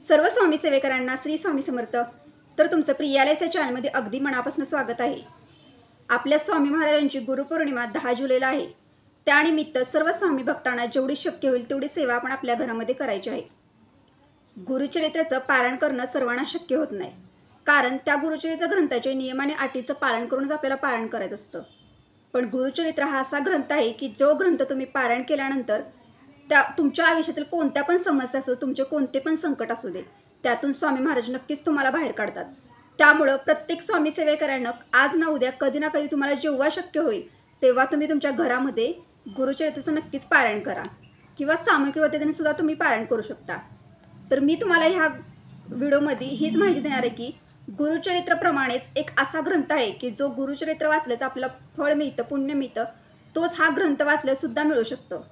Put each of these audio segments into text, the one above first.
सर्व स्वामी सेवेकरांना श्री स्वामी समर्थ। तर तुमचं प्रियालयच्या चॅनलमध्ये अगदी मनापासून स्वागत आहे। आपल्या स्वामी महाराजांची गुरुपौर्णिमा 10 जुलैला आहे। त्यानिमित्त सर्व स्वामी भक्तांना जेवढी शक्य होईल तेवढी सेवा आपण आपल्या घरामध्ये करायची आहे। गुरुचरित्राचं पारायण करणं सर्वांना शक्य होत नाही, कारण त्या गुरुचरित्र ग्रंथाचे नियम आणि अटीचं पालन करूनच आपल्याला पारायण करायचं असतं। पण गुरुचरित्र हा असा ग्रंथ आहे की जो ग्रंथ तुम्ही पारायण केल्यानंतर त्या तुमच्या आयुष्यातील कोणत्या पण समस्या असो, तुमचे कोणते पण संकट असू दे, त्यातून स्वामी महाराज नक्कीच तुम्हाला बाहेर काढतात। त्यामुळं प्रत्येक स्वामी सेवेकरांना आज ना उद्या कधी ना कधी तुम्हाला जेव्हा शक्य होईल तेव्हा तुम्ही तुमच्या घरामध्ये गुरुचरित्राचं नक्कीच पारायण करा, किंवा सामूहिक पद्धतीने सुद्धा तुम्ही पारायण करू शकता। तर मी तुम्हाला ह्या व्हिडिओमध्ये हीच माहिती देणार आहे की गुरुचरित्राप्रमाणेच एक असा ग्रंथ आहे की जो गुरुचरित्र वाचल्याचं आपल्याला फळ मिळतं, पुण्य मिळतं, तोच हा ग्रंथ वाचल्यासुद्धा मिळू शकतो।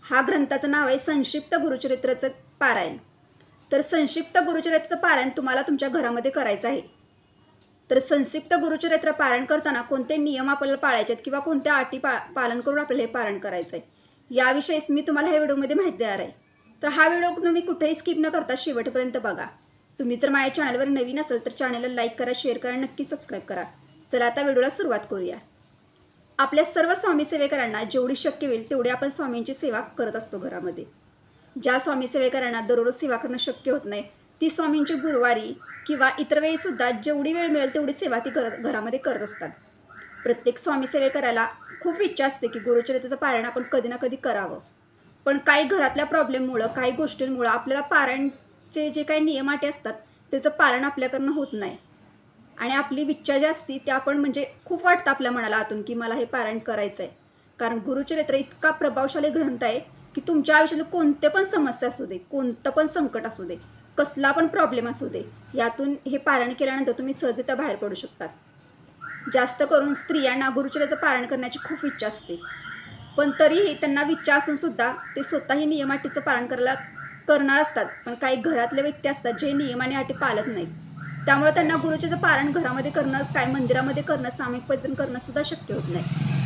हा ग्रंथाचं नाव आहे संक्षिप्त गुरुचरित्राचं पारायण। तर संक्षिप्त गुरुचरित्राचं पारायण तुम्हाला तुमच्या घरामध्ये करायचं आहे। तर संक्षिप्त गुरुचरित्र पारायण करताना कोणते नियम आपल्याला पाळायचे आहेत किंवा कोणत्या अटी पालन करून आपल्याला हे पारायण करायचं आहे याविषयीच मी तुम्हाला ह्या व्हिडिओमध्ये माहिती देणार आहे। तर हा व्हिडिओ तुम्ही कुठेही स्किप न करता शेवटपर्यंत बघा। तुम्ही जर माझ्या चॅनलवर नवीन असाल तर चॅनलला लाईक करा, शेअर करा, नक्की सबस्क्राईब करा। चला आता व्हिडिओला सुरुवात करूया। आपल्या सर्व स्वामी सेवेकरांना जेवढी शक्य होईल तेवढी आपण स्वामींची सेवा करत असतो घरामध्ये। ज्या स्वामी सेवेकरांना दररोज सेवा करणं शक्य होत नाही, ती स्वामींची गुरुवारी किंवा इतर वेळीसुद्धा जेवढी वेळ मिळेल तेवढी सेवा ती घरामध्ये करत असतात। प्रत्येक स्वामी सेवेकराला खूप इच्छा असते की गुरुचरित्राचं पारायण आपण कधी ना कधी करावं, पण काही घरातल्या प्रॉब्लेममुळं, काही गोष्टींमुळं आपल्याला पारायणचे जे काही नियम अटी असतात त्याचं पालन आपल्याकडनं होत नाही, आणि आपली इच्छा जी असती ते आपण म्हणजे खूप वाटतं आपल्या मनाला आतून की मला हे पारायण करायचं आहे। कारण गुरुचरित्र इतका प्रभावशाली ग्रंथ आहे की तुमच्या आयुष्यात कोणते पण समस्या असू दे, कोणतं पण संकट असू दे, कसला पण प्रॉब्लेम असू दे, यातून हे पारायण केल्यानंतर तुम्ही सहजरित्या बाहेर पडू शकतात। जास्त करून स्त्रियांना गुरुचरित्राचं पारायण करण्याची खूप इच्छा असते, पण तरीही त्यांना इच्छा असूनसुद्धा ते स्वतःही नियम अटीचं पालन करणार असतात। पण काही घरातले व्यक्ती असतात जे नियम आणि अटी पाळत नाहीत, त्यामुळे त्यांना गुरुचरित्राचं पारायण घरामध्ये करणं, काय मंदिरामध्ये करणं, सामूहिक पद्धतीने करणं सुद्धा शक्य होत नाही।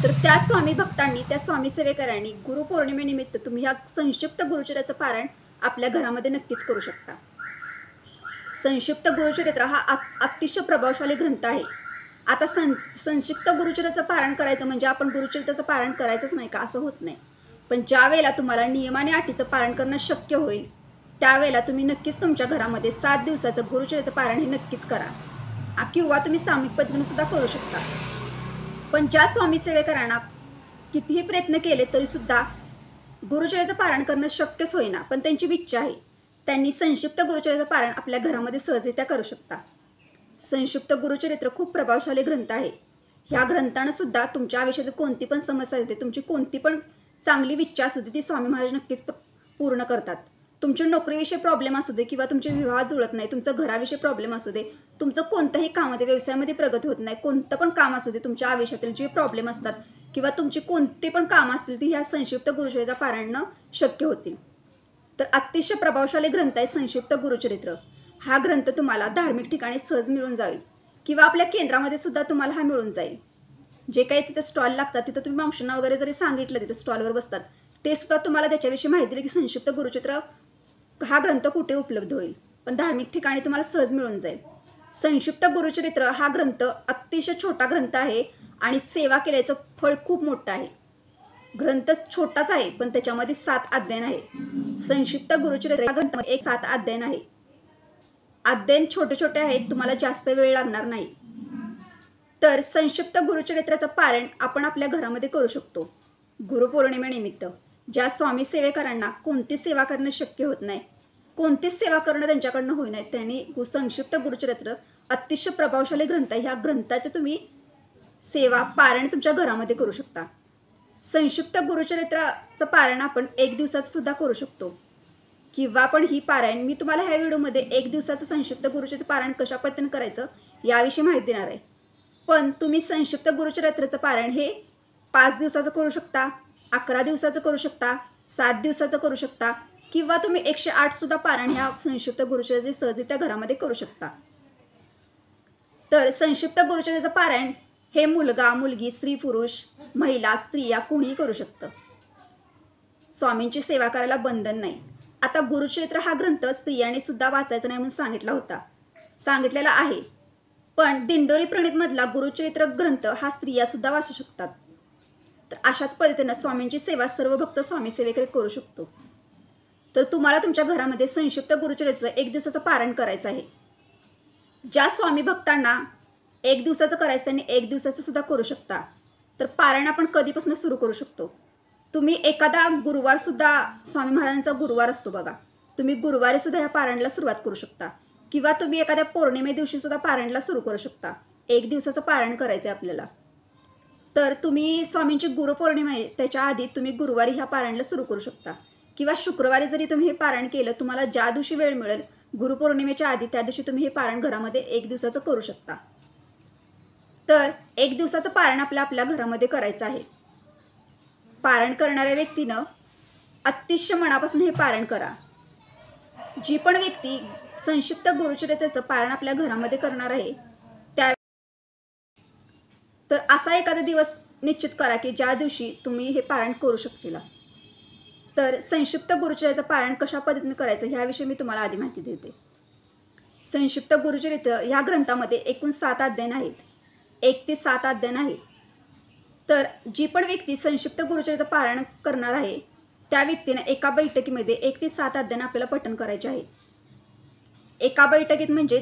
तर त्या स्वामी भक्तांनी, त्या स्वामी सेवेकरांनी गुरुपौर्णिमेनिमित्त तुम्ही ह्या संक्षिप्त गुरुचरित्राचं पारायण आपल्या घरामध्ये नक्कीच करू शकता। संक्षिप्त गुरुचरित्र हा अतिशय प्रभावशाली ग्रंथ आहे। आता संक्षिप्त गुरुचरित्राचं पारायण करायचं म्हणजे आपण गुरुचरित्राचं पारायण करायचंच नाही का, असं होत नाही। पण ज्या वेळेला तुम्हाला नियम आणि अटीचं पालन करणं शक्य होईल त्यावेळेला तुम्ही नक्कीच तुमच्या घरामध्ये 7 दिवसाचं गुरुचरित्राचं पारायण हे नक्कीच करा, किंवा तुम्ही सामूहिक पद्धतीने सुद्धा करू शकता। पण ज्या स्वामी सेवेकरांना कितीही प्रयत्न केले तरीसुद्धा गुरुचरित्राचं पारायण करणं शक्यच होईना, पण त्यांची इच्छा आहे, त्यांनी संक्षिप्त गुरुचरित्राचं पारायण आपल्या घरामध्ये सहजरित्या करू शकता। संक्षिप्त गुरुचरित्र खूप प्रभावशाली ग्रंथ आहे। ह्या ग्रंथानं सुद्धा तुमच्या आयुष्यात कोणती पण समस्या होते, तुमची कोणती पण चांगली इच्छा असू दे, ती स्वामी महाराज नक्कीच पूर्ण करतात। तुमच्या नोकरीविषयी प्रॉब्लेम असू दे, किंवा तुमचे विवाह जुळत नाही, तुमचं घराविषयी प्रॉब्लेम असू दे, तुमचं कोणत्याही कामामध्ये, व्यवसायामध्ये प्रगती होत नाही, कोणतं पण काम असू दे, तुमच्या आयुष्यातील जे प्रॉब्लेम असतात किंवा तुमची कोणती पण कामं असतील ती ह्या संक्षिप्त गुरुचरित्राचं पारायण शक्य होतील। तर अतिशय प्रभावशाली ग्रंथ आहे संक्षिप्त गुरुचरित्र। हा ग्रंथ तुम्हाला धार्मिक ठिकाणी सहज मिळून जाईल, किंवा आपल्या केंद्रामध्ये सुद्धा तुम्हाला हा मिळून जाईल। जे काही तिथं स्टॉल लागतात, तिथं तुम्ही मावशींना वगैरे जरी सांगितलं, तिथं स्टॉलवर बसतात, ते सुद्धा तुम्हाला त्याच्याविषयी माहिती दिली की संक्षिप्त गुरुचरित्र हा ग्रंथ कुठे उपलब्ध होईल, पण धार्मिक ठिकाणी तुम्हाला सहज मिळून जाईल। संक्षिप्त गुरुचरित्र हा ग्रंथ अतिशय छोटा ग्रंथ आहे आणि सेवा केल्याचं फळ खूप मोठं आहे। ग्रंथ छोटाच आहे पण त्याच्यामध्ये 7 अध्याय आहे। संक्षिप्त गुरुचरित्र या ग्रंथामध्ये 7 अध्याय आहे। अध्याय छोटे छोटे आहेत, तुम्हाला जास्त वेळ लागणार नाही। तर संक्षिप्त गुरुचरित्राचं पारायण आपण आपल्या घरामध्ये करू शकतो। गुरुपौर्णिमेनिमित्त ज्या स्वामी सेवेकरांना कोणतीच सेवा करणं शक्य होत नाही, कोणतीच सेवा करणं त्यांच्याकडनं होई नाही, त्यांनी संक्षिप्त गुरुचरित्र अतिशय प्रभावशाली ग्रंथ आहे, ह्या ग्रंथाचे तुम्ही सेवा पारायण तुमच्या घरामध्ये करू शकता। संक्षिप्त गुरुचरित्राचं पारायण आपण 1 दिवसात सुद्धा करू शकतो, किंवा आपण ही पारायण मी तुम्हाला ह्या व्हिडिओमध्ये 1 दिवसाचं संक्षिप्त गुरुचरित्र पारायण कशा पद्धतीने करायचं याविषयी माहिती देणार आहे। पण तुम्ही संक्षिप्त गुरुचरित्राचं पारायण हे 5 दिवसाचं करू शकता, 11 दिवसाचं करू शकता, 7 दिवसाचं करू शकता, किंवा तुम्ही 108 सुद्धा पारायण ह्या संक्षिप्त गुरुचरित्राचे सहजरित्या घरामध्ये करू शकता। तर संक्षिप्त गुरुचरित्राचं पारायण हे मुलगा, मुलगी, स्त्री, पुरुष, महिला, स्त्रिया कोणीही करू शकतं। स्वामींची सेवा करायला बंधन नाही। आता गुरुचरित्र हा ग्रंथ स्त्रियांनी सुद्धा वाचायचा नाही म्हणून सांगितलेला आहे. पण दिंडोरी प्रणीतमधला गुरुचरित्र ग्रंथ हा स्त्रिया सुद्धा वाचू शकतात. तर अशाच पद्धतीनं स्वामींची सेवा सर्व भक्त स्वामी सेवेकडे करू शकतो. तर तुम्हाला तुमच्या घरामध्ये संक्षिप्त गुरुचरित्राचं 1 दिवसाचं पारायण करायचं आहे. ज्या स्वामी भक्तांना 1 दिवसाचं करायचं त्यांनी 1 दिवसाचं सुद्धा करू शकता. तर पारायण आपण कधीपासून सुरू करू शकतो? तुम्ही एखादा गुरुवारसुद्धा, स्वामी महाराजांचा गुरुवार असतो बघा, तुम्ही गुरुवारी सुद्धा ह्या पारायणाला सुरुवात करू शकता. किंवा तुम्ही एखाद्या पौर्णिमे दिवशी सुद्धा पारायणाला सुरू करू शकता. 1 दिवसाचं पारायण करायचं आहे आपल्याला. तर तुम्ही स्वामींची गुरुपौर्णिमा आहे त्याच्या आधी तुम्ही गुरुवारी ह्या पारायणाला सुरू करू शकता. किंवा शुक्रवारी जरी तुम्ही हे पारायण केलं, तुम्हाला ज्या दिवशी वेळ मिळेल गुरुपौर्णिमेच्या आधी त्या दिवशी तुम्ही हे पारायण घरामध्ये 1 दिवसाचं करू शकता. तर 1 दिवसाचं पारायण आपल्या घरामध्ये करायचं आहे. पारायण करणाऱ्या व्यक्तीनं अतिशय मनापासून हे पारायण करा. जी पण व्यक्ती संक्षिप्त गुरुचरित्राचं पारायण आपल्या घरामध्ये करणार आहे त्या तर असा एखादा दिवस निश्चित करा की ज्या दिवशी तुम्ही हे पारायण करू शकशील. तर संक्षिप्त गुरुचरित्राचं पारायण कशा पद्धतीने करायचं ह्याविषयी मी तुम्हाला आधी माहिती देते. संक्षिप्त गुरुचरित्र ह्या ग्रंथामध्ये एकूण 7 अध्याय आहेत. 1 ते 7 अध्याय आहेत. तर जी पण व्यक्ती संक्षिप्त गुरुचरित्र पारायण करणार आहे त्या व्यक्तीने एका बैठकीमध्ये 1 ते 7 अध्याय आपल्याला पठण करायचे आहेत. एका बैठकीत म्हणजे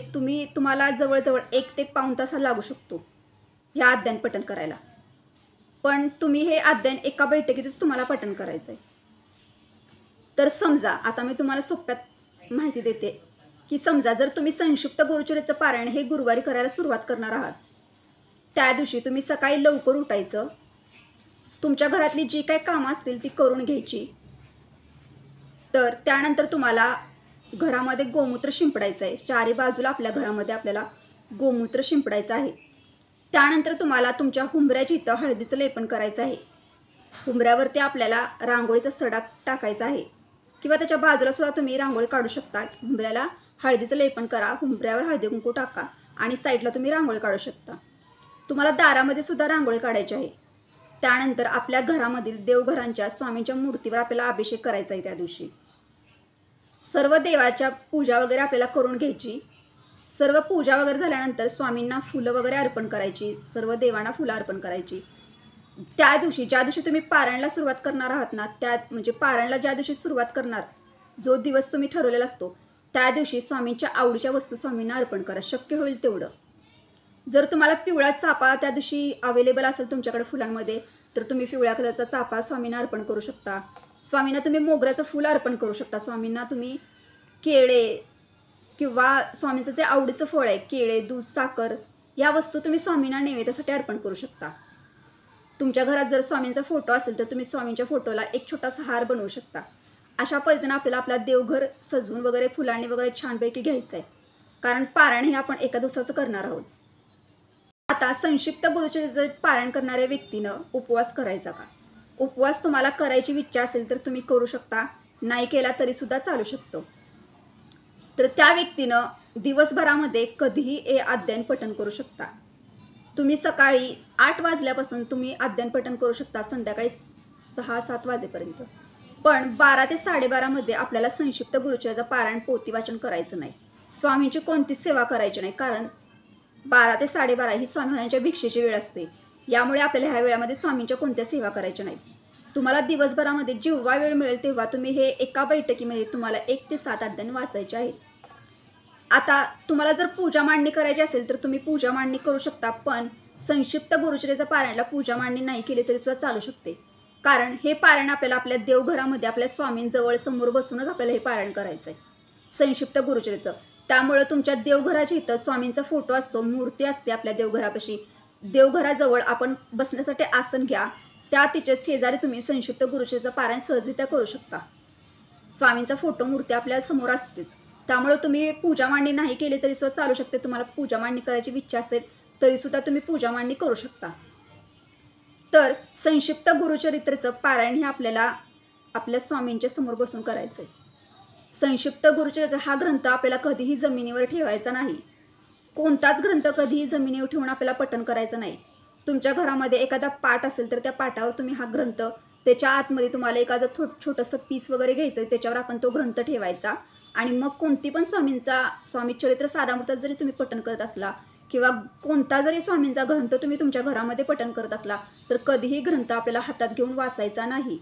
तुम्हाला जवळजवळ 1 ते पाऊण तास लागू शकतो ह्या अध्याय पठण करायला. पण तुम्ही हे अध्याय एका बैठकीतच तुम्हाला पठण करायचं आहे. तर समजा आता मी तुम्हाला सोप्यात माहिती देते की समजा जर तुम्ही संक्षिप्त गुरुचरित्राचं पारायण हे गुरुवारी करायला सुरुवात करणार आहात, त्या दिवशी तुम्ही सकाळी लवकर उठायचं. तुमच्या घरातली जी काही कामं असतील ती करून घ्यायची. तर त्यानंतर तुम्हाला घरामध्ये गोमूत्र शिंपडायचं आहे. चारी बाजूला आपल्या घरामध्ये आपल्याला गोमूत्र शिंपडायचं आहे. त्यानंतर तुम्हाला तुमच्या हुंबऱ्याच्या इथं हळदीचं लेपन करायचं आहे. हुंबऱ्यावरती आपल्याला रांगोळीचा सडा टाकायचा आहे किंवा त्याच्या बाजूला सुद्धा तुम्ही रांगोळी काढू शकता. हुंबऱ्याला हळदीचं लेपन करा, हुंबऱ्यावर हळदी कुंकू टाका आणि साईडला तुम्ही रांगोळी काढू शकता. तुम्हाला दारामध्ये सुद्धा रांगोळी काढायची आहे. त्यानंतर आपल्या घरामधील देवघरांच्या स्वामींच्या मूर्तीवर आपल्याला अभिषेक करायचा आहे. त्या दिवशी सर्व देवाच्या पूजा वगैरे आपल्याला करून घ्यायची. सर्व पूजा वगैरे झाल्यानंतर स्वामींना फुलं वगैरे अर्पण करायची. सर्व देवांना फुलं अर्पण करायची. त्या दिवशी ज्या दिवशी तुम्ही पारायणाला सुरुवात करणार आहात ना, म्हणजे पारायणाला ज्या दिवशी सुरुवात करणार, जो दिवस तुम्ही ठरवलेला असतो त्या दिवशी स्वामींच्या आवडीच्या वस्तू स्वामींना अर्पण करा शक्य होईल तेवढं. जर तुम्हाला पिवळा चाफा त्या दिवशी अवेलेबल असेल तुमच्याकडे फुलांमध्ये तर तुम्ही पिवळ्या कलरचा चाफा स्वामींना अर्पण करू शकता. स्वामींना तुम्ही मोगऱ्याचं फुलं अर्पण करू शकता. स्वामींना तुम्ही केळे किंवा स्वामींचं जे आवडीचं फळ आहे केळे, दूध, साखर या वस्तू तुम्ही स्वामींना नैवेद्यासाठी अर्पण करू शकता. तुमच्या घरात जर स्वामींचा फोटो असेल तर तुम्ही स्वामींच्या फोटोला एक छोटासा हार बनवू शकता. अशा पद्धतीने आपल्याला आपला देवघर सजवून वगैरे फुलांनी वगैरे छानपैकी घ्यायचं आहे. कारण पारायण हे आपण एका दिवसाचं करणार आहोत. आता संक्षिप्त गुरुचरित्राचं पारायण करणाऱ्या व्यक्तीनं उपवास करायचा का? उपवास तुम्हाला करायची इच्छा असेल तर तुम्ही करू शकता, नाही केला तरीसुद्धा चालू शकतो. तर त्या व्यक्तीनं दिवसभरामध्ये कधीही हे अध्ययन पठण करू शकता. तुम्ही सकाळी 8 वाजल्यापासून तुम्ही अध्ययन पठण करू शकता संध्याकाळी 6-7 वाजेपर्यंत. पण 12 ते 12:30 आपल्याला संक्षिप्त गुरुचरित्राचं पारायण पोथी वाचन करायचं नाही. स्वामींची कोणतीच सेवा करायची नाही. कारण 12 ते 12:30 ही स्वामींच्या भिक्षेची वेळ असते. यामुळे आपल्याला ह्या वेळामध्ये स्वामींच्या कोणत्या सेवा करायच्या नाहीत. तुम्हाला दिवसभरामध्ये जेव्हा वेळ मिळेल तेव्हा तुम्ही हे एका बैठकीमध्ये तुम्हाला 1 ते 7 अध्याय वाचायचे आहेत. आता तुम्हाला जर पूजा मांडणी करायची असेल तर तुम्ही पूजा मांडणी करू शकता. पण संक्षिप्त गुरुचरित्राच्या पारायणाला पूजा मांडणी नाही केली तरी सुद्धा चालू शकते. कारण हे पारायण आपल्याला आपल्या देवघरामध्ये आपल्या स्वामींजवळ समोर बसूनच आपल्याला हे पारायण करायचं आहे संक्षिप्त गुरुचरित्र. त्यामुळे तुमच्या देवघराच्या इथं स्वामींचा फोटो असतो, मूर्ती असते आपल्या देवघरापाशी. देवघराजवळ आपण बसण्यासाठी आसन घ्या. त्या तिच्या शेजारी तुम्ही संक्षिप्त गुरुचरित्राचं पारायण सहजरित्या करू शकता. स्वामींचा फोटो मूर्ती आपल्या समोर असतेच. त्यामुळे तुम्ही पूजा मांडणी नाही केली तरी सुद्धा चालू शकते. तुम्हाला पूजा मांडणी करायची इच्छा असेल तरीसुद्धा तुम्ही पूजा मांडणी करू शकता. तर संक्षिप्त गुरुचरित्राचं पारायण हे आपल्याला आपल्या स्वामींच्या समोर बसून करायचं आहे. संक्षिप्त गुरुचरित्र हा ग्रंथ आपल्याला कधीही जमिनीवर ठेवायचा नाही. कोणताच ग्रंथ कधीही जमिनीवर ठेवून आपल्याला पठण करायचं नाही. तुमच्या घरामध्ये एखादा पाट असेल तर त्या पाटावर तुम्ही हा ग्रंथ त्याच्या आतमध्ये तुम्हाला एखादं छोटंसं पीस वगैरे घ्यायचं, त्याच्यावर आपण तो ग्रंथ ठेवायचा आणि मग कोणती पण स्वामी चरित्र सारामृतात जरी तुम्ही पठण करत असला किंवा कोणता जरी स्वामींचा ग्रंथ तुम्ही तुमच्या घरामध्ये पठण करत असला तर कधीही ग्रंथ आपल्याला हातात घेऊन वाचायचा नाही.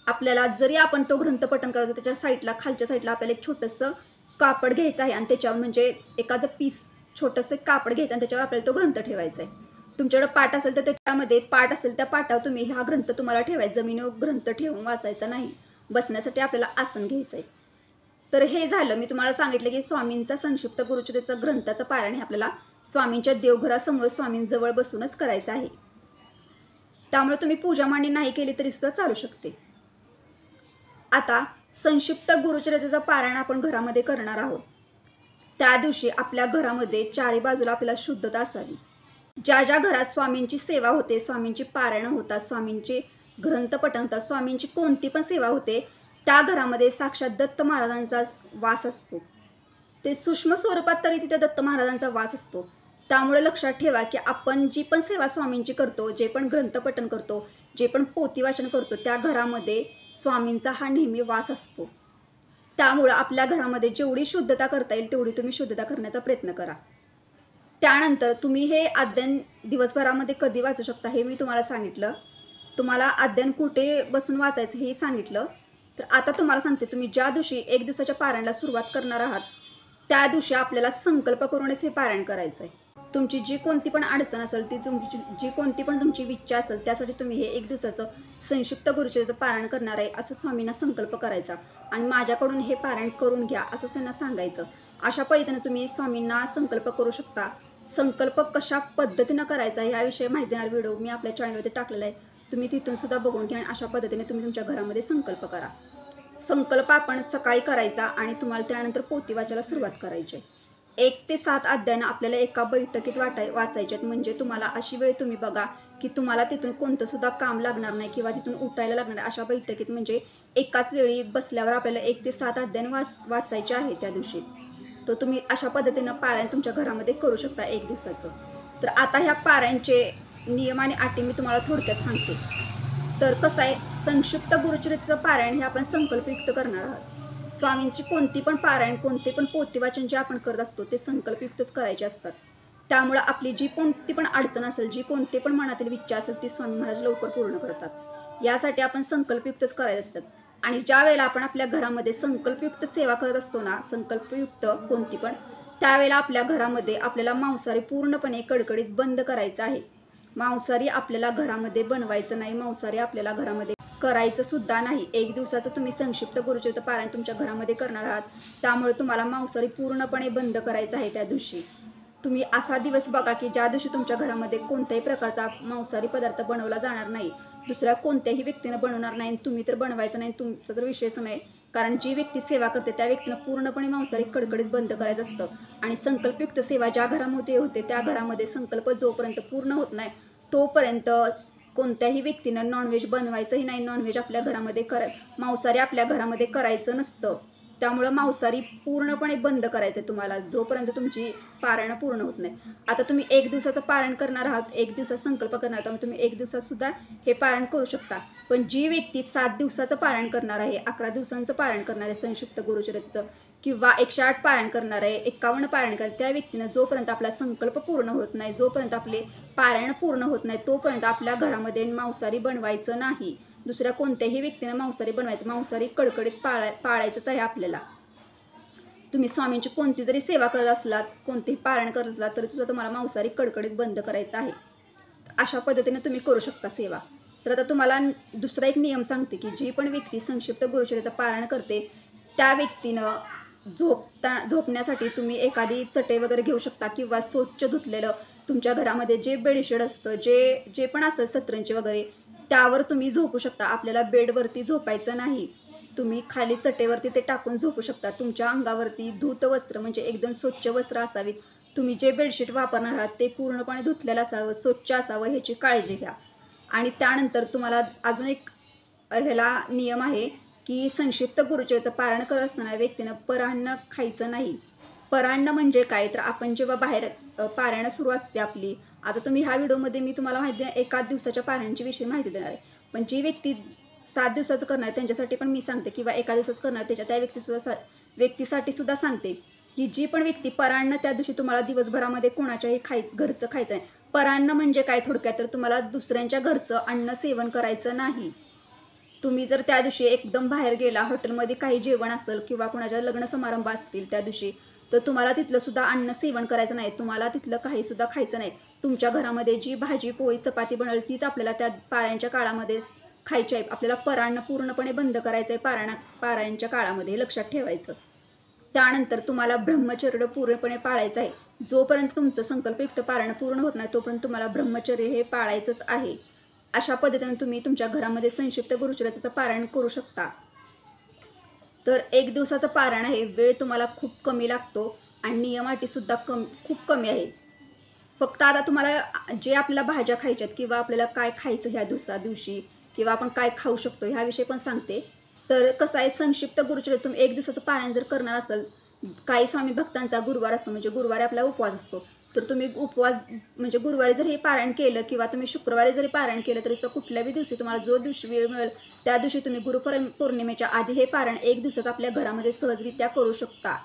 आपल्याला जरी आपण तो ग्रंथ पठण करतो त्याच्या साईडला, खालच्या साईडला आपल्याला एक छोटंसं कापड घ्यायचं आहे आणि त्याच्यावर म्हणजे एखादं पीस छोटंसं कापड घ्यायचं आणि त्याच्यावर आपल्याला तो ग्रंथ ठेवायचा आहे. तुमच्याकडे पाट असेल तर त्याच्यामध्ये पाट असेल त्या पाटावर तुम्ही हा ग्रंथ तुम्हाला ठेवायचा, जमिनीवर ग्रंथ ठेवून वाचायचा नाही. बसण्यासाठी आपल्याला आसन घ्यायचं आहे. तर हे झालं, मी तुम्हाला सांगितलं की स्वामींचा संक्षिप्त गुरुचरित्र ग्रंथाचं पारायण हे आपल्याला स्वामींच्या देवघरासमोर स्वामींजवळ बसूनच करायचं आहे. त्यामुळे तुम्ही पूजा मांडणी नाही केली तरी सुद्धा चालू शकते. आता संक्षिप्त गुरुचरित्राचं पारायण आपण घरामध्ये करणार आहोत. त्या दिवशी आपल्या घरामध्ये चारी बाजूला आपल्याला शुद्धता असावी. ज्या ज्या घरात स्वामींची सेवा होते, स्वामींची पारायणं होतात, स्वामींचे ग्रंथ पठण होतात, स्वामींची कोणती पण सेवा होते, त्या घरामध्ये साक्षात दत्त महाराजांचा वास असतो. ते सूक्ष्म स्वरूपात तरी तिथे दत्त महाराजांचा वास असतो. त्यामुळे लक्षात ठेवा की आपण जी पण सेवा स्वामींची करतो, जे पण ग्रंथ पठण करतो, जे पण पोथी वाचन करतो, त्या घरामध्ये स्वामींचा हा नेहमी वास असतो. त्यामुळं आपल्या घरामध्ये जेवढी शुद्धता करता येईल तेवढी तुम्ही शुद्धता करण्याचा प्रयत्न करा. त्यानंतर तुम्ही हे अध्ययन दिवसभरामध्ये कधी वाचू शकता हे मी तुम्हाला सांगितलं. तुम्हाला अध्ययन कुठे बसून वाचायचं हे सांगितलं. तर आता तुम्हाला सांगते, तुम्ही ज्या दिवशी 1 दिवसाच्या पारायणाला सुरुवात करणार आहात त्या दिवशी आपल्याला संकल्प करूनच हे पारायण करायचं आहे. तुमची जी कोणती पण अडचण असेल, ती तुमची जी कोणती पण तुमची इच्छा असेल, त्यासाठी तुम्ही हे 1 दिवसाचं संक्षिप्त गुरुचरित्राचं पारायण करणार आहे असं स्वामींना संकल्प करायचा आणि माझ्याकडून हे पारायण करून घ्या असं त्यांना सांगायचं. अशा पद्धतीने तुम्ही स्वामींना संकल्प करू शकता. संकल्प कशा पद्धतीनं करायचा याविषयी माहिती देणारा व्हिडिओ मी आपल्या चॅनलवरती टाकलेला आहे. तुम्ही तिथून सुद्धा बघून घ्या आणि अशा पद्धतीने तुम्ही तुमच्या घरामध्ये संकल्प करा. संकल्प आपण सकाळी करायचा आणि तुम्हाला त्यानंतर पोथी वाचायला सुरुवात करायची. 1 ते 7 अध्यायनं आपल्याला एका बैठकीत वाचायचे आहेत. म्हणजे तुम्हाला अशी वेळ तुम्ही बघा की तुम्हाला तिथून कोणतं सुद्धा काम लागणार नाही किंवा तिथून उठायला लागणार आहे. अशा बैठकीत म्हणजे एकाच वेळी बसल्यावर आपल्याला 1 ते 7 अध्याय वाचायचे आहे त्या दिवशी. तर तुम्ही अशा पद्धतीनं पारायण तुमच्या घरामध्ये करू शकता 1 दिवसाचं. तर आता ह्या पारायणचे नियम आणि अटी मी तुम्हाला थोडक्यात सांगते. तर कसं आहे, संक्षिप्त गुरुचरित्राचं पारायण हे आपण संकल्पयुक्त करणार आहोत. स्वामींची कोणती पण पारायण, कोणते पण पोथी वाचन जे आपण करत असतो ते संकल्पयुक्तच करायचे असतात. त्यामुळं आपली जी कोणती पण अडचण असेल, जी कोणती पण मनातील इच्छा असेल ती स्वामी महाराज लवकर पूर्ण करतात. यासाठी आपण संकल्पयुक्तच करायचे असतात. आणि ज्या वेळेला आपण आपल्या घरामध्ये संकल्पयुक्त सेवा करत असतो ना, संकल्पयुक्त कोणती पण, त्यावेळेला आपल्या घरामध्ये आपल्याला मांसाहारी पूर्णपणे कडकडीत बंद करायचं आहे. मांसाहारी आपल्याला घरामध्ये बनवायचं नाही, मांसाहारी आपल्याला घरामध्ये करायचं सुद्धा नाही. 1 दिवसाचं तुम्ही संक्षिप्त गुरुचरित्र पारायण तुमच्या घरामध्ये करणार आहात. त्यामुळे तुम्हाला मांसाहारी पूर्णपणे बंद करायचं आहे. त्या दिवशी तुम्ही असा दिवस बघा की ज्या दिवशी तुमच्या घरामध्ये कोणत्याही प्रकारचा मांसाहारी पदार्थ बनवला जाणार नाही, दुसऱ्या कोणत्याही व्यक्तीनं बनवणार नाही, तुम्ही तर बनवायचं नाही, तुमचा तर विषयच नाही. कारण जी व्यक्ती सेवा करते त्या व्यक्तीनं पूर्णपणे मांसाहारी कडकडीत बंद करायचं असतं. आणि संकल्पयुक्त सेवा ज्या घरामध्ये होते त्या घरामध्ये संकल्प जोपर्यंत पूर्ण होत नाही तोपर्यंत कोणत्याही व्यक्तीनं नॉनव्हेज बनवायचंही नाही, नॉनव्हेज आपल्या घरामध्ये मांसाहारी आपल्या घरामध्ये करायचं नसतं. त्यामुळं मांसाहारी पूर्णपणे बंद करायचं आहे तुम्हाला जोपर्यंत तुमची पारायणं पूर्ण होत नाही. आता तुम्ही 1 दिवसाचं पारायण करणार आहात, 1 दिवसाचा संकल्प करणार आहात, तुम्ही 1 दिवसातसुद्धा हे पारायण करू शकता. पण जी व्यक्ती 7 दिवसाचं पारायण करणार आहे, 11 दिवसांचं पारायण करणार आहे संक्षिप्त गुरुचरित्राचं, किंवा 108 पारायण करणार आहे, 51 पारायण करणार, त्या व्यक्तीनं जोपर्यंत आपला संकल्प पूर्ण होत नाही, जोपर्यंत आपले पारायण पूर्ण होत नाही तोपर्यंत आपल्या घरामध्ये मांसाहारी बनवायचं नाही. दुसऱ्या कोणत्याही व्यक्तीनं मांसाहारी बनवायचं, मांसाहारी कडकडीत पाळायचंच आहे आपल्याला. तुम्ही स्वामींची कोणती जरी सेवा करत असलात, कोणतेही पारायण करत असलात तरी सुद्धा तुम्हाला मांसाहारी कडकडीत बंद करायचं आहे. अशा पद्धतीने तुम्ही करू शकता सेवा. तर आता तुम्हाला दुसरा एक नियम सांगते की जी पण व्यक्ती संक्षिप्त गुरुचरित्राचं पारायण करते त्या व्यक्तीनं झोपण्यासाठी तुम्ही एखादी चटई वगैरे घेऊ शकता किंवा स्वच्छ धुतलेलं तुमच्या घरामध्ये जे बेडशीट असतं, जे पण असेल सतरंजी वगैरे, त्यावर तुम्ही झोपू शकता. आपल्याला बेडवरती झोपायचं नाही, तुम्ही खाली चटेवरती ते टाकून झोपू शकता. तुमच्या अंगावरती धूत वस्त्र म्हणजे एकदम स्वच्छ वस्त्र असावीत. तुम्ही जे बेडशीट वापरणार आहात ते पूर्णपणे धुतलेलं असावं, स्वच्छ असावं, ह्याची काळजी घ्या. आणि त्यानंतर तुम्हाला अजून एक ह्याला नियम आहे की संक्षिप्त गुरुचरित्राचं पारायण करत असताना व्यक्तीनं परान्न खायचं नाही. परान्न म्हणजे काय, तर आपण जेव्हा बाहेर पारायण सुरू असते आपली, आता तुम्ही ह्या व्हिडिओमध्ये मी तुम्हाला माहिती एका दिवसाच्या पारायणाची विषयी माहिती देणार आहे. पण जी व्यक्ती 7 दिवसाचं करणार त्यांच्यासाठी पण मी सांगते, किंवा एका दिवसाचं करणार त्या व्यक्तीसाठी सुद्धा सांगते, की जी पण व्यक्ती परान्न त्या दिवशी तुम्हाला दिवसभरामध्ये कोणाच्याही घरचं खायचं आहे. परान्न म्हणजे काय थोडक्यात, तर तुम्हाला दुसऱ्यांच्या घरचं अन्न सेवन करायचं नाही. तुम्ही जर त्या दिवशी एकदम बाहेर गेला, हॉटेलमध्ये काही जेवण असेल किंवा कोणाच्या लग्न समारंभ असतील त्या दिवशी, तर तुम्हाला तिथलं सुद्धा अन्न सेवन करायचं नाही. तुम्हाला तिथलं काही सुद्धा खायचं नाही. तुमच्या घरामध्ये जी भाजी पोळी चपाती बनवली तीच आपल्याला त्या पारायणच्या काळामध्ये खायची आहे. आपल्याला परान्न पूर्णपणे बंद करायचं आहे पारायणच्या काळामध्ये, लक्षात ठेवायचं. त्यानंतर तुम्हाला ब्रह्मचर्य पूर्णपणे पाळायचं आहे. जोपर्यंत तुमचं संकल्पयुक्त पारायण पूर्ण होत नाही तोपर्यंत तुम्हाला ब्रह्मचर्य हे पाळायचंच आहे. अशा पद्धतीने तुम्ही तुमच्या घरामध्ये संक्षिप्त गुरुचरित्राचं पारायण करू शकता. तर 1 दिवसाचं पारायण आहे. वेळ तुम्हाला खूप कमी लागतो आणि नियम अटीसुद्धा खूप कमी आहेत. फक्त आता तुम्हाला जे आपल्याला भाज्या खायच्यात किंवा आपल्याला काय खायचं ह्या दिवशी किंवा आपण काय खाऊ शकतो ह्याविषयी पण सांगते. तर कसं आहे, संक्षिप्त गुरुचरित्र तुम्ही 1 दिवसाचं पारायण जर करणार असाल, काही स्वामी भक्तांचा गुरुवार असतो, म्हणजे गुरुवारी आपला उपवास असतो, तर तुम्ही उपवास म्हणजे गुरुवारी जर हे पारायण केलं किंवा तुम्ही शुक्रवारी जरी पारायण केलं तरी सुद्धा कुठल्याही दिवशी तुम्हाला जो दिवशी वेळ मिळेल त्या दिवशी तुम्ही गुरुपौर्णिमेच्या आधी हे पारायण 1 दिवसाचं आपल्या घरामध्ये सहजरित्या करू शकता.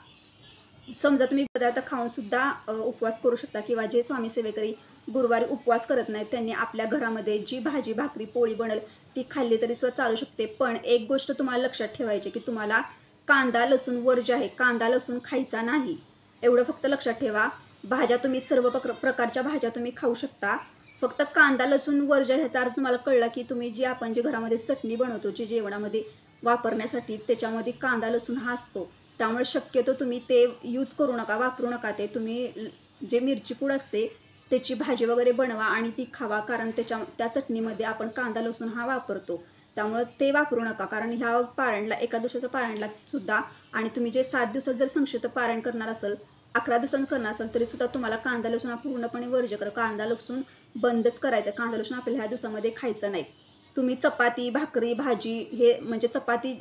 समजा तुम्ही पदार्थ खाऊन सुद्धा उपवास करू शकता, किंवा जे स्वामी सेवेकरी गुरुवारी उपवास करत नाहीत त्यांनी आपल्या घरामध्ये जी भाजी भाकरी पोळी बनेल ती खाल्ली तरी सुद्धा चालू शकते. पण एक गोष्ट तुम्हाला लक्षात ठेवायची, की तुम्हाला कांदा लसूण वर्ज्य आहे. कांदा लसूण खायचा नाही, एवढं फक्त लक्षात ठेवा. भाज्या तुम्ही सर्व प्रकारच्या भाज्या तुम्ही खाऊ शकता, फक्त कांदा लसूण वर्ज्य. ह्याचा अर्थ तुम्हाला कळला, की तुम्ही आपण जे घरामध्ये चटणी बनवतो जी जेवणामध्ये वापरण्यासाठी, त्याच्यामध्ये कांदा लसूण हा असतो. त्यामुळे शक्यतो तुम्ही ते यूज करू नका, वापरू नका. ते तुम्ही जे मिरची पूड असते त्याची भाजी वगैरे बनवा आणि ती खावा, कारण त्या चटणीमध्ये आपण कांदा लसूण हा वापरतो. त्यामुळे ते वापरू नका, कारण ह्या पारायणला, एका दिवसाच्या पारायणला सुद्धा, आणि तुम्ही जे 7 दिवसात जर संक्षिप्त पारायण करणार असेल, 11 दिवसांत करणार असेल तरी सुद्धा तुम्हाला कांदा लसूण हा पूर्णपणे वर्ज्य करा. कांदा लसूण बंदच करायचं. कांदा लसूण आपल्याला ह्या दिवसामध्ये खायचं नाही. तुम्ही चपाती भाकरी भाजी हे म्हणजे चपाती,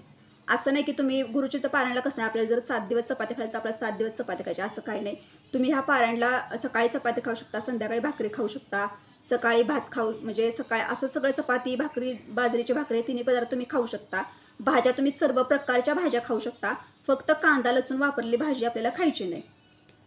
असं नाही की तुम्ही गुरुचरित्र पारायणला कसं आहे, आपल्याला जर 7 दिवस चपाती खायला तर आपल्याला 7 दिवस चपाती खायची असं काही नाही. तुम्ही ह्या पारायणला सकाळी चपाती खाऊ शकता, संध्याकाळी भाकरी खाऊ शकता, सकाळी भात खाऊ, म्हणजे सकाळी असं सगळं चपाती भाकरी बाजरीची भाकरी तिन्ही पदार्थ तुम्ही खाऊ शकता. भाज्या तुम्ही सर्व प्रकारच्या भाज्या खाऊ शकता, फक्त कांदा लसूण वापरलेली भाजी आपल्याला खायची नाही.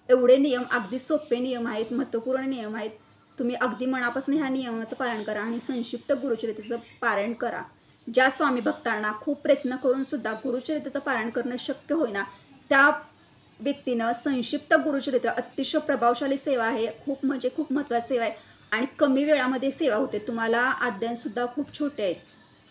एवढे नियम, अगदी सोपे नियम आहेत, महत्त्वपूर्ण नियम आहेत. तुम्ही अगदी मनापासून ह्या नियमाचं पालन करा आणि संक्षिप्त गुरुचरित्राचं पारायण करा. ज्या स्वामी भक्तांना खूप प्रयत्न करून सुद्धा गुरुचरित्राचं पारायण करणं शक्य होईना, त्या व्यक्तीनं संक्षिप्त गुरुचरित्र अतिशय प्रभावशाली सेवा आहे. खूप म्हणजे खूप महत्त्वाची सेवा आहे आणि कमी वेळामध्ये सेवा होते. तुम्हाला अध्ययनसुद्धा खूप छोटे आहेत.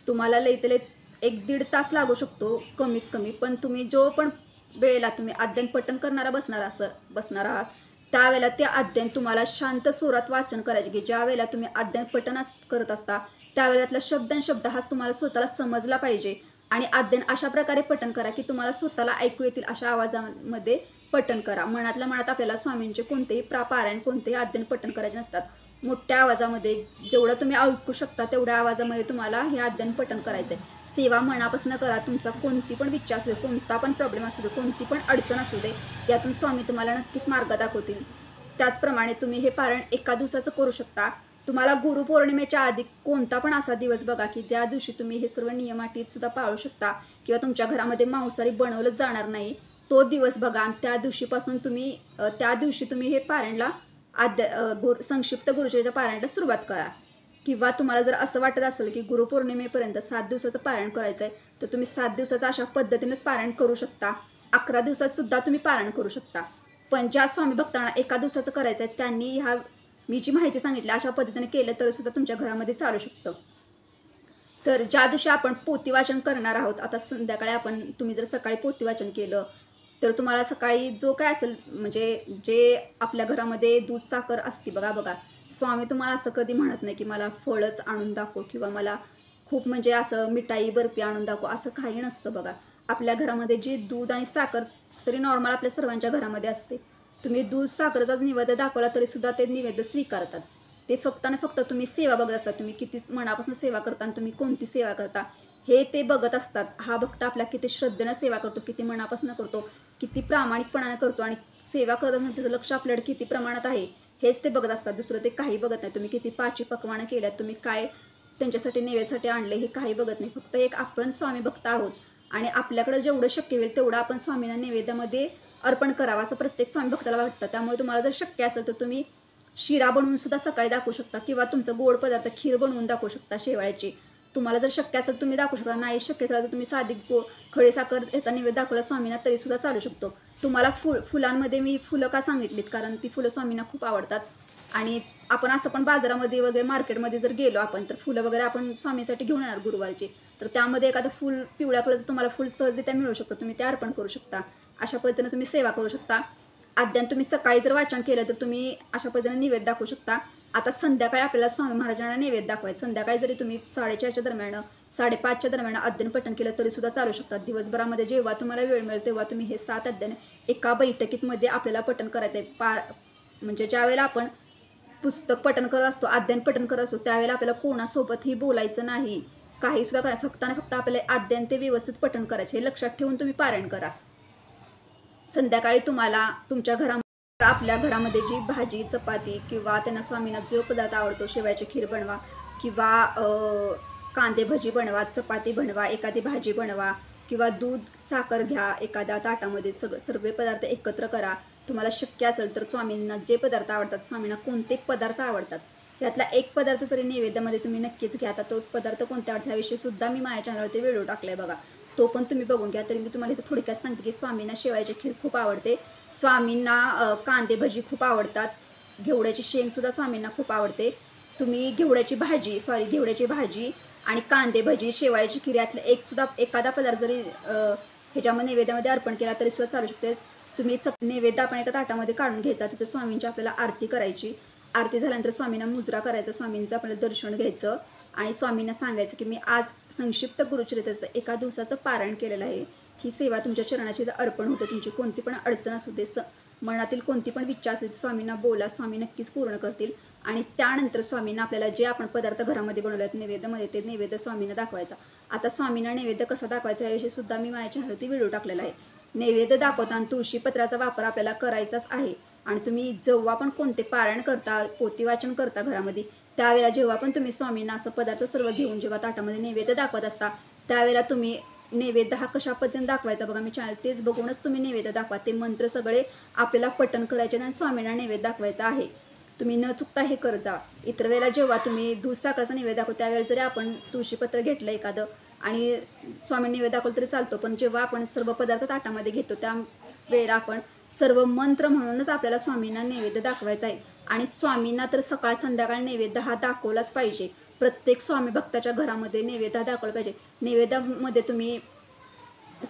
तुम्हाला लई 1-1.5 तास लागू शकतो कमीत कमी, पण तुम्ही जो पण वेळेला तुम्ही अध्ययन पठण करणारा बसणार आहात त्यावेळेला ते अध्ययन तुम्हाला शांत स्वरात वाचन करायचे, की ज्या वेळेला तुम्ही अध्ययन पठण करत असता त्यावेळेला शब्द हा तुम्हाला स्वतःला समजला पाहिजे. आणि अध्ययन अशा प्रकारे पठण करा की तुम्हाला स्वतःला ऐकू येतील अशा आवाजामध्ये पठण करा. मनातल्या मनात आपल्याला स्वामींचे कोणतेही पारायण कोणतेही अध्ययन पठण करायचे नसतात. मोठ्या आवाजामध्ये जेवढं तुम्ही ऐकू शकता तेवढ्या आवाजामध्ये तुम्हाला हे अध्ययन पठण करायचं आहे. सेवा मनापासून करा. तुमचा कोणती पण इच्छा असू दे, कोणता पण प्रॉब्लेम असू दे, कोणती पण अडचण असू दे, यातून स्वामी तुम्हाला नक्कीच मार्ग दाखवतील. त्याचप्रमाणे तुम्ही हे पारायण एका दिवसाचं करू शकता. तुम्हाला गुरुपौर्णिमेच्या आधी कोणता पण असा दिवस बघा की त्या दिवशी तुम्ही हे सर्व नियम अटीत सुद्धा पाळू शकता, किंवा तुमच्या घरामध्ये मांसाहारी बनवलंच जाणार नाही तो दिवस बघा, आणि त्या दिवशी तुम्ही हे पारायणला संक्षिप्त गुरुचरित्राच्या पारायणाला सुरुवात करा. किंवा तुम्हाला जर असं वाटत असेल की गुरुपौर्णिमेपर्यंत 7 दिवसाचं पारायण करायचं आहे, तर तुम्ही 7 दिवसाचं अशा पद्धतीनेच पारायण करू शकता. 11 दिवसात सुद्धा तुम्ही पारायण करू शकता. पण ज्या स्वामी भक्तांना एका दिवसाचं करायचं आहे त्यांनी मी जी माहिती सांगितली अशा पद्धतीने केलं तर सुद्धा तुमच्या घरामध्ये चालू शकतं. तर ज्या दिवशी आपण पोथी वाचन करणार आहोत, आता संध्याकाळी तुम्ही जर सकाळी पोथी वाचन केलं तर तुम्हाला सकाळी जो काय असेल, म्हणजे जे आपल्या घरामध्ये दूध साखर असते बघा, स्वामी तुम्हाला असं कधी म्हणत नाही की मला फळच आणून दाखव किंवा मला खूप म्हणजे असं मिठाई बर्फी आणून दाखव, असं काही नसतं बघा. आपल्या घरामध्ये जी दूध आणि साखर तरी नॉर्मल आपल्या सर्वांच्या घरामध्ये असते. तुम्ही दूध साखरेचाच निवेद्य दाखवला तरी सुद्धा ते निवेद्य स्वीकारतात. ते फक्त आणि फक्त तुम्ही सेवा बघत असता, तुम्ही किती मनापासून सेवा करता आणि तुम्ही कोणती सेवा करता हे ते बघत असतात. हा भक्त आपल्या किती श्रद्धेनं सेवा करतो, किती मनापासून करतो, किती प्रामाणिकपणाने करतो आणि सेवा करत असताना त्याचं लक्ष आपल्याकडे किती प्रमाणात आहे हेच ते बघत असतात. दुसरं ते काही बघत नाही. तुम्ही किती पाची पकवानं केल्यात, तुम्ही काय त्यांच्यासाठी नैवेद्यासाठी आणले हे काही बघत नाही. फक्त एक आपण स्वामी भक्त आहोत आणि आपल्याकडे जेवढं शक्य होईल तेवढं आपण स्वामींना नैवेद्यामध्ये अर्पण करावं असं प्रत्येक स्वामी भक्ताला वाटतं. त्यामुळे तुम्हाला जर शक्य असेल तर तुम्ही शिरा बनवून सुद्धा सकाळी दाखवू शकता किंवा तुमचं गोड पदार्थ खीर बनवून दाखवू शकता शेवाळ्याची. तुम्हाला जर शक्य असेल तुम्ही दाखवू शकता. नाही शक्य असेल तर तुम्ही साधी खडी साखर याचा नैवेद्य दाखवला स्वामींना तरीसुद्धा चालू शकतो. तुम्हाला फुलांमध्ये मी फुलं का सांगितलीत, कारण ती फुलं स्वामींना खूप आवडतात. आणि आपण असं पण बाजारामध्ये वगैरे मार्केटमध्ये जर गेलो आपण तर फुलं वगैरे आपण स्वामीसाठी घेऊन येणार गुरुवारची, तर त्यामध्ये एखादं फुल पिवळ्या कलरचं तुम्हाला फुल सहजरित्या मिळू शकतं. तुम्ही ते अर्पण करू शकता. अशा पद्धतीने तुम्ही सेवा करू शकता. अध्यान तुम्ही सकाळी जर वाचन केलं तर तुम्ही अशा पद्धतीने नैवेद्य दाखवू शकता. आता संध्याकाळी आपल्याला स्वामी महाराजांना नैवेद्य दाखवायचं. संध्याकाळी जरी तुम्ही 4:30च्या दरम्यान 5:30च्या दरम्यान अध्ययन पठण केलं तरीसुद्धा चालू शकतात. दिवसभरामध्ये जेव्हा तुम्हाला वेळ मिळेल तेव्हा तुम्ही हे 7 अध्ययन एका बैठकीमध्ये आपल्याला पठण करायचं आहे. म्हणजे ज्यावेळेला आपण पुस्तक पठण करत असतो, अध्ययन पठण करत असतो, त्यावेळेला आपल्याला कोणासोबतही बोलायचं नाही, काहीसुद्धा करा. फक्त आणि फक्त आपल्याला अध्ययन ते व्यवस्थित पठण करायचे. हे लक्षात ठेवून तुम्ही पारायण करा. संध्याकाळी तुम्हाला तुमच्या घरामध्ये आपल्या घरामध्ये जी भाजी चपाती किंवा त्यांना स्वामींना जो पदार्थ आवडतो, शेवयाची खीर बनवा किंवा कांदे भजी बनवा, चपाती बनवा, एखादी भाजी बनवा किंवा दूध साखर घ्या एखाद्या ताटामध्ये. सर्व पदार्थ एकत्र करा. तुम्हाला शक्य असेल तर स्वामींना जे पदार्थ आवडतात, स्वामींना कोणते पदार्थ आवडतात यातला एक पदार्थ तरी नैवेद्यामध्ये तुम्ही नक्कीच घ्या. आता तो पदार्थ कोणता आवडतो ह्याविषयी सुद्धा मी माझ्या चॅनलवरती व्हिडिओ टाकलाय बघा, तो पण तुम्ही बघून घ्या. तरी मी तुम्हाला इथं थोडक्यात सांगते की स्वामींना शेवयाची खीर खूप आवडते, स्वामींना कांदे भजी खूप आवडतात, घेवड्याची शेंगसुद्धा स्वामींना खूप आवडते. तुम्ही घेवड्याची भाजी आणि कांदे भजी, शेवयाची खीर यातलं एखादा पदार्थ जरी ह्याच्यामध्ये नैवेद्यामध्ये अर्पण केला तरी सुद्धा चालू शकते. तुम्ही नैवेद्य आपण एका ताटामध्ये काढून घ्यायचा. तिथे स्वामींची आपल्याला आरती करायची. आरती झाल्यानंतर स्वामींना मुजरा करायचा, स्वामींचं आपल्याला दर्शन घ्यायचं आणि स्वामींना सांगायचं की मी आज संक्षिप्त गुरुचरित्राचं एका दिवसाचं पारायण केलेलं आहे. ही सेवा तुमच्या चरणाची अर्पण होते. तुमची कोणती पण अडचण असू दे, मनातील कोणती पण इच्छा असू दे, स्वामींना बोला, स्वामी नक्कीच पूर्ण करतील. आणि त्यानंतर स्वामींना आपल्याला जे आपण पदार्थ घरामध्ये बनवले आहेत नैवेद्यामध्ये ते नैवेद्य स्वामींना दाखवायचा. आता स्वामींना नैवेद्य कसा दाखवायचा याविषयी सुद्धा मी माझ्या चॅनलवरती व्हिडिओ टाकलेला आहे. नैवेद्य दाखवताना तुळशीपत्राचा वापर आपल्याला करायचाच आहे. आणि तुम्ही जेव्हा पण कोणते पारायण करता, पोथी वाचन करता घरामध्ये, त्यावेळेला जेव्हा पण तुम्ही स्वामींना असं पदार्थ सर्व घेऊन जेव्हा ताटामध्ये नैवेद्य दाखवत असता त्यावेळेला तुम्ही नैवेद्य हा कशा पद्धतीने दाखवायचा बघा, मी चॅनल तेच बघूनच तुम्ही नैवेद्य दाखवा. ते मंत्र सगळे आपल्याला पठण करायचे आणि स्वामींना नैवेद्य दाखवायचा आहे. तुम्ही न चुकता हे करत जा. इतर वेळेला जेव्हा तुम्ही दूध साखरेचा नैवेद्य दाखवतो त्यावेळेला जरी आपण तुळशीपत्र घेतलं एखादं आणि स्वामी नैवेद्य दाखवलं तरी चालतो, पण जेव्हा आपण सर्व पदार्थ ताटामध्ये घेतो त्या वेळेला आपण सर्व मंत्र म्हणूनच आपल्याला स्वामींना नैवेद्य दाखवायचा आहे. आणि स्वामींना तर सकाळ संध्याकाळ नैवेद्य हा दाखवलाच पाहिजे. प्रत्येक स्वामी भक्ताच्या घरामध्ये नैवेद्य हा दाखवला पाहिजे. नैवेद्यामध्ये तुम्ही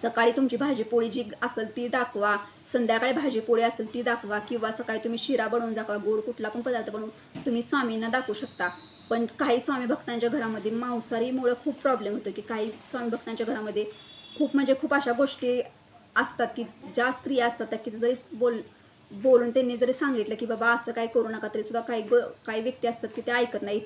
सकाळी तुमची भाजीपोळी जी असेल ती दाखवा, संध्याकाळी भाजीपोळी असेल ती दाखवा किंवा सकाळी तुम्ही शिरा बनवून दाखवा, गोड कुठला पण पदार्थ बनवून तुम्ही स्वामींना दाखवू शकता. पण काही स्वामी भक्तांच्या घरामध्ये मांसाहारीमुळे खूप प्रॉब्लेम होतो की काही स्वामी भक्तांच्या घरामध्ये खूप अशा गोष्टी असतात की ज्या स्त्रिया असतात की जरी बोलून त्यांनी जरी सांगितलं की बाबा असं काय करू नका तरीसुद्धा काही व्यक्ती असतात की ते ऐकत नाही.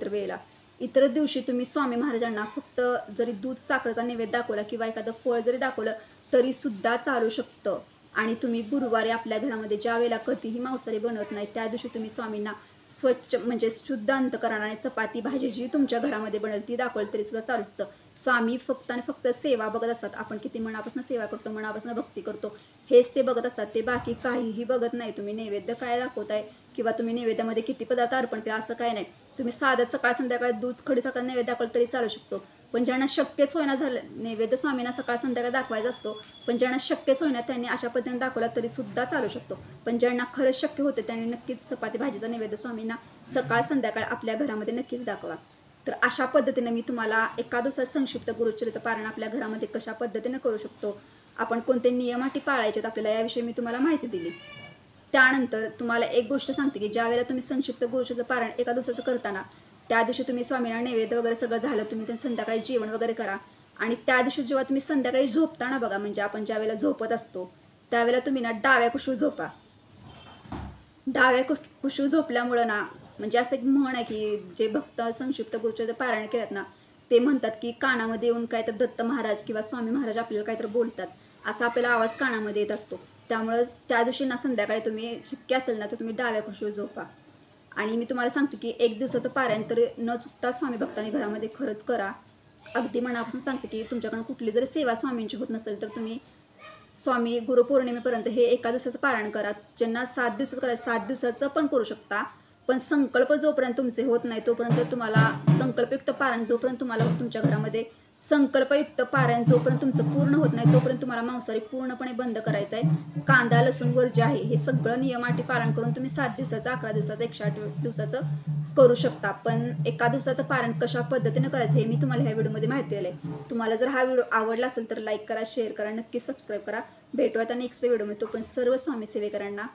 इतर दिवशी तुम्ही स्वामी महाराजांना फक्त जरी दूध साखरेचा नैवेद्य दाखवला किंवा एखादं फळ जरी दाखवलं तरीसुद्धा चालू शकतं. आणि तुम्ही गुरुवारी आपल्या घरामध्ये ज्या वेळेला कधीही मांसाहारी बनवत नाही त्या दिवशी तुम्ही स्वामींना स्वच्छ म्हणजे शुद्ध अंतकरणाने चपाती भाजी जी तुमच्या घरामध्ये बनवली ती दाखवली तरीसुद्धा चालू शकतं. स्वामी फक्त आणि फक्त सेवा बघत असतात. आपण किती मनापासून सेवा करतो, मनापासून भक्ती करतो हेच ते बघत असतात. ते बाकी काहीही बघत नाही. तुम्ही नैवेद्य काय दाखवताय किंवा तुम्ही नैवेद्यामध्ये किती पदार्थ अर्पण केला असं काय नाही. तुम्ही साधं सकाळ संध्याकाळ दूध खडी साखर नैवेद्य दाखवलं तरी चालू शकतो. पण ज्यांना शक्यच होईना झालं, नैवेद्य स्वामींना सकाळ संध्याकाळ दाखवायचा असतो, पण ज्यांना शक्यच होईना त्यांनी अशा पद्धतीने दाखवला तरीसुद्धा चालू शकतो. पण ज्यांना खरंच शक्य होते त्यांनी नक्कीच चपाती भाजीचा नैवेद्य स्वामींना सकाळ संध्याकाळ आपल्या घरामध्ये नक्कीच दाखवा. तर अशा पद्धतीने मी तुम्हाला एका दिवसात संक्षिप्त गुरुचरित्र पारायण आपल्या घरामध्ये कशा पद्धतीने करू शकतो, आपण कोणते नियम अटी पाळायचे आपल्याला याविषयी मी तुम्हाला माहिती दिली. त्यानंतर तुम्हाला एक गोष्ट सांगते की ज्या वेळेला तुम्ही संक्षिप्त गुरुचरित्र पारायण एका दिवसाचं करताना त्या दिवशी तुम्ही स्वामींना नैवेद्य वगैरे सगळं झालं, तुम्ही त्यांचं संध्याकाळी जेवण वगैरे करा. आणि त्या दिवशी जेव्हा तुम्ही संध्याकाळी झोपताना बघा, म्हणजे आपण ज्या वेळेला झोपत असतो त्यावेळेला तुम्ही ना डाव्या कुशीवर झोपा. डाव्या कुशीवर झोपल्यामुळं ना म्हणजे असं एक म्हण आहे की जे भक्त संक्षिप्त गुरुचरित्र पारायण केल्यात ना ते म्हणतात की कानामध्ये येऊन काहीतरी दत्त महाराज किंवा स्वामी महाराज आपल्याला काहीतरी बोलतात असा आपल्याला आवाज कानामध्ये येत असतो. त्यामुळं त्या दिवशी ना संध्याकाळी तुम्ही शक्य असेल ना तर तुम्ही डाव्या कुशीवर झोपा. आणि मी तुम्हाला सांगते की 1 दिवसाचं पारायण तर न चुकता स्वामी भक्तांनी घरामध्ये खरंच करा. अगदी मनापासून सांगते की तुमच्याकडून कुठली जरी सेवा स्वामींची होत नसेल तर तुम्ही स्वामी गुरुपौर्णिमेपर्यंत हे एका दिवसाचं पारायण करा. ज्यांना 7 दिवसाचं करायचं 7 दिवसाचं पण करू शकता. पण संकल्प जोपर्यंत तुमचे होत नाही तोपर्यंत तुम्हाला संकल्पयुक्त पारायण जोपर्यंत तुम्हाला तुमच्या घरामध्ये संकल्पयुक्त पारायण जोपर्यंत तुमचं पूर्ण होत नाही तोपर्यंत तुम्हाला मांसाहारी पूर्णपणे बंद करायचं आहे. कांदा लसूण वर्ज्य आहे. हे सगळं नियम अटी पालन करून तुम्ही 7 दिवसाचं 11 दिवसाचं 108 दिवसाचं करू शकता. पण एका दिवसाचं पारायण कशा पद्धतीनं करायचं हे मी तुम्हाला ह्या व्हिडिओमध्ये माहिती दिली आहे. तुम्हाला जर हा व्हिडिओ आवडला असेल तर लाईक करा, शेअर करा, नक्की सबस्क्राईब करा. भेटूया आता नेक्स्ट व्हिडिओमध्ये. तोपर्यंत सर्व स्वामी सेवेकरांना